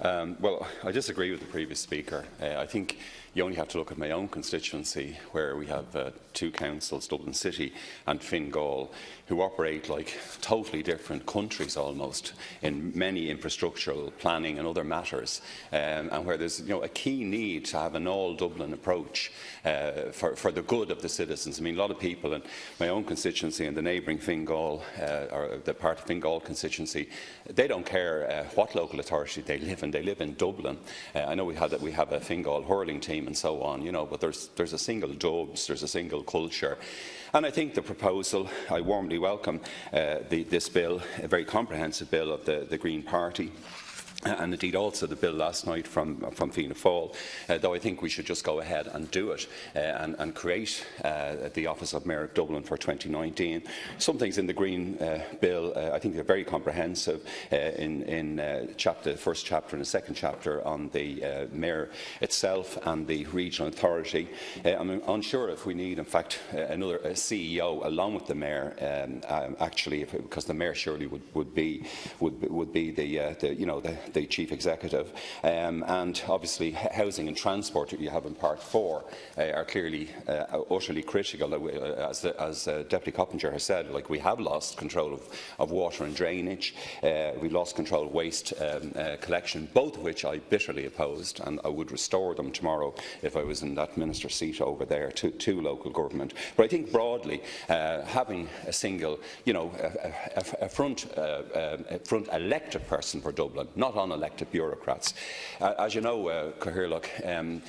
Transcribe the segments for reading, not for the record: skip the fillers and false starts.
Well, I disagree with the previous speaker. I think you only have to look at my own constituency, where we have two councils, Dublin City and Fingal, who operate like totally different countries almost in many infrastructural planning and other matters, and where there's a key need to have an all-Dublin approach for the good of the citizens. I mean, a lot of people in my own constituency and the neighbouring Fingal, or the part of Fingal constituency, they don't care what local authority they live in. They live in Dublin. I know we have a Fingal hurling team and so on, but there's a single Dubs, there's a single culture. And I think the proposal, I warmly welcome this bill, a very comprehensive bill of the Green Party. And indeed also the bill last night from Fianna Fáil, though I think we should just go ahead and do it and create the Office of Mayor of Dublin for 2019. Some things in the Green bill I think are very comprehensive in the first chapter and the second chapter on the Mayor itself and the regional authority. I'm unsure if we need, in fact, another CEO along with the Mayor, actually, because the Mayor surely would be the Chief Executive, and obviously housing and transport that you have in Part 4 are clearly utterly critical. As Deputy Coppinger has said, we have lost control of water and drainage, we've lost control of waste collection, both of which I bitterly opposed, and I would restore them tomorrow if I was in that minister's seat over there to local government. But I think broadly, having a single, a front elected person for Dublin, not unelected bureaucrats. As you know, Cathaoirleach,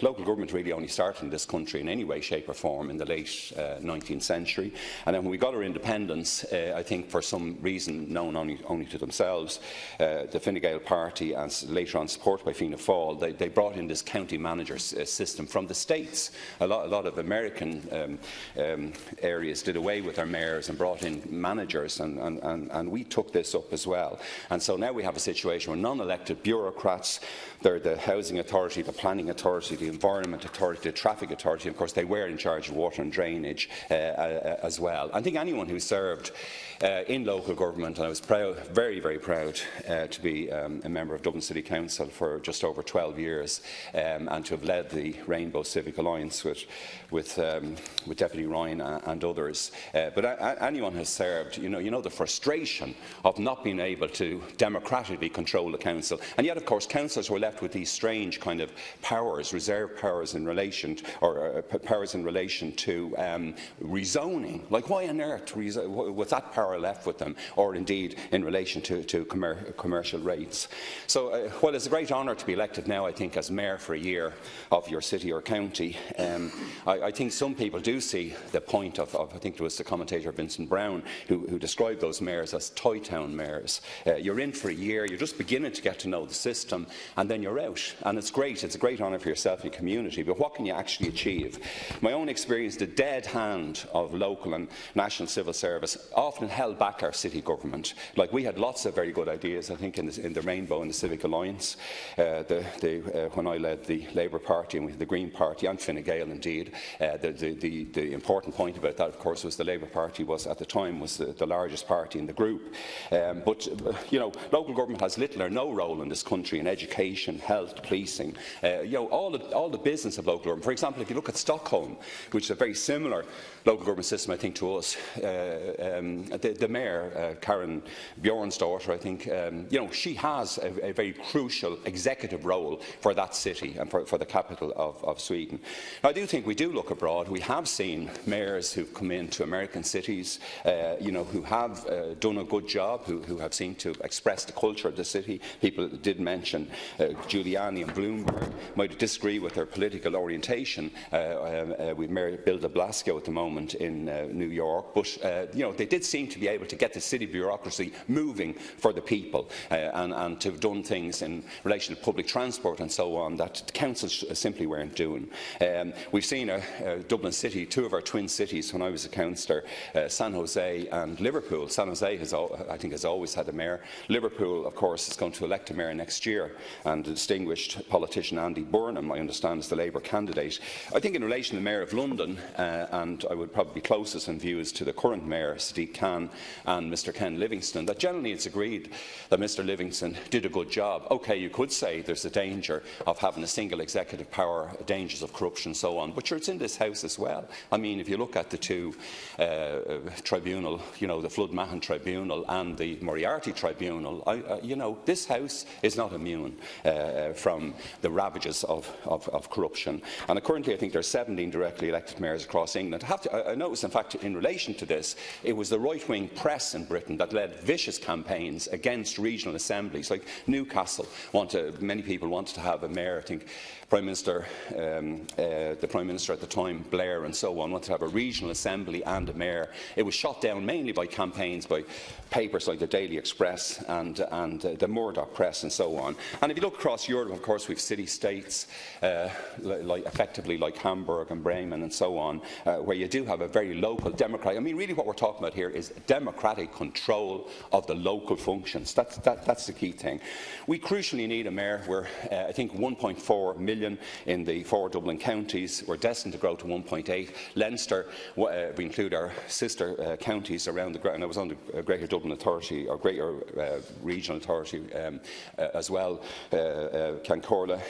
local government really only started in this country in any way, shape or form in the late 19th century. And then when we got our independence, I think for some reason known only to themselves, the Fine Gael party, and later on supported by Fianna Fáil, they brought in this county manager system from the States. A lot of American areas did away with their mayors and brought in managers, and we took this up as well. And so now we have a situation where non-elected bureaucrats, they're the housing authority, the planning authority, the environment authority, the traffic authority. Of course, they were in charge of water and drainage as well. I think anyone who served in local government, and I was proud, very, very proud to be a member of Dublin City Council for just over 12 years and to have led the Rainbow Civic Alliance with Deputy Ryan and others. But anyone who has served, you know the frustration of not being able to democratically control the council. And yet, of course, councillors were left with these strange kind of powers, reserved powers in relation to rezoning. Like, why on earth was that power left with them, or indeed in relation to commercial rates? So, while it's a great honour to be elected now, I think, as mayor for a year of your city or county, I think some people do see the point of I think there was the commentator Vincent Brown who described those mayors as toy town mayors. You're in for a year, you're just beginning to get to know the system, and then you're out. And it's great, it's a great honour for yourself and your community, but what can you actually achieve? My own experience, the dead hand of local and national civil service often held back our city government. Like, we had lots of very good ideas, I think, in the Rainbow and the Civic Alliance, when I led the Labour Party and the Green Party, and Fine Gael indeed. The important point about that, of course, was the Labour Party was, at the time, was the largest party in the group. But local government has little or no role in this country in education, health, policing, all the business of local government. For example, if you look at Stockholm, which is a very similar local government system, I think, to us, the mayor, Karen Bjornsdottir, I think, she has a very crucial executive role for that city and for the capital of Sweden. Now, I do think we do look abroad. We have seen mayors who've come into American cities, who have done a good job, who have seemed to express the culture of the city. People did mention Giuliani and Bloomberg. Might disagree with their political orientation. We've Mayor Bill de Blasio at the moment in New York, but they did seem to be able to get the city bureaucracy moving for the people, and to have done things in relation to public transport and so on that the councils simply weren't doing. We've seen Dublin City, two of our twin cities when I was a councillor, San Jose and Liverpool. San Jose I think has always had a mayor. Liverpool, of course, is going to elect a mayor next year, and the distinguished politician Andy Burnham, I understand, is the Labour candidate. I think in relation to the Mayor of London, and I would probably be closest in views to the current Mayor, Sadiq Khan, and Mr Ken Livingstone, that generally it's agreed that Mr Livingstone did a good job. OK, you could say there's a danger of having a single executive power, dangers of corruption and so on, but sure, it's in this House as well. I mean, if you look at the two tribunal, you know, the Flood Mahon Tribunal and the Moriarty Tribunal, you know, this House is not immune from the ravages of corruption. And currently I think there are 17 directly elected mayors across England. I notice, in fact, in relation to this, it was the right-wing press in Britain that led vicious campaigns against regional assemblies. Like Newcastle, many people wanted to have a mayor. I think the Prime Minister at the time, Blair, and so on, wanted to have a regional assembly and a mayor. It was shot down mainly by campaigns by papers like the Daily Express and the Murdoch press and so on. And if you look across Europe, of course, we have city-states effectively like Hamburg and Bremen and so on, where you do have a very local democratic. I mean, really what we're talking about here is democratic control of the local functions. That's the key thing. We crucially need a mayor. We're, I think, 1.4 million in the 4 Dublin counties. We're destined to grow to 1.8. Leinster, we include our sister counties around the, and I was on the Greater Dublin Authority, or Greater Regional Authority as well, Cancorla.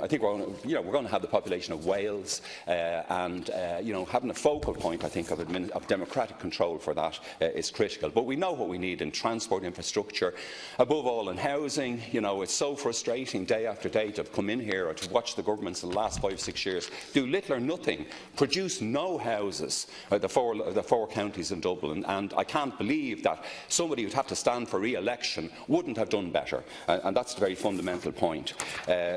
I think we're going to have the population of Wales, and having a focal point, I think, of democratic control for that is critical. But we know what we need in transport infrastructure, above all in housing. You know, it's so frustrating day after day to come in here or to watch the governments in the last 5 or 6 years do little or nothing, produce no houses, the four counties in Dublin, and I can't believe that somebody who'd have to stand for re-election wouldn't have done better, and that's the very fundamental point.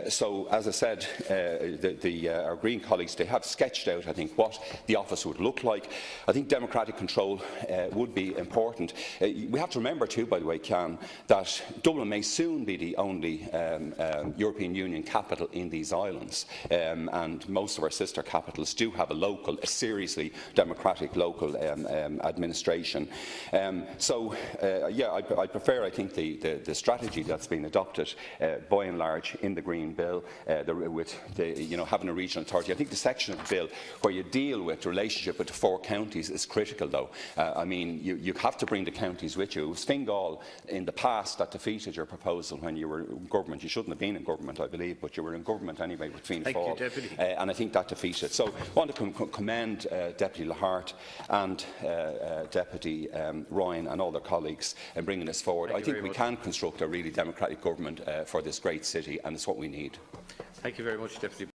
So, as I said, our Green colleagues, they have sketched out, I think, what the office would look like. I think democratic control would be important. We have to remember too, by the way, Cian, that Dublin may soon be the only European Union capital in these islands, and most of our sister capitals do have a seriously democratic local administration. I prefer, I think, the strategy that's been adopted by and large in the Green Bill, with having a regional authority. I think the section of the bill where you deal with the relationship with the 4 counties is critical, though. I mean, you have to bring the counties with you. It was Fingal in the past that defeated your proposal when you were in government. You shouldn't have been in government, I believe, but you were in government anyway with Fianna Fáil, and I think that defeated. So I want to commend Deputy Lahart and Deputy Ryan and all their colleagues in bringing this forward. I think we can construct a really democratic government for this great city, and it's what we need. Thank you very much, Deputy.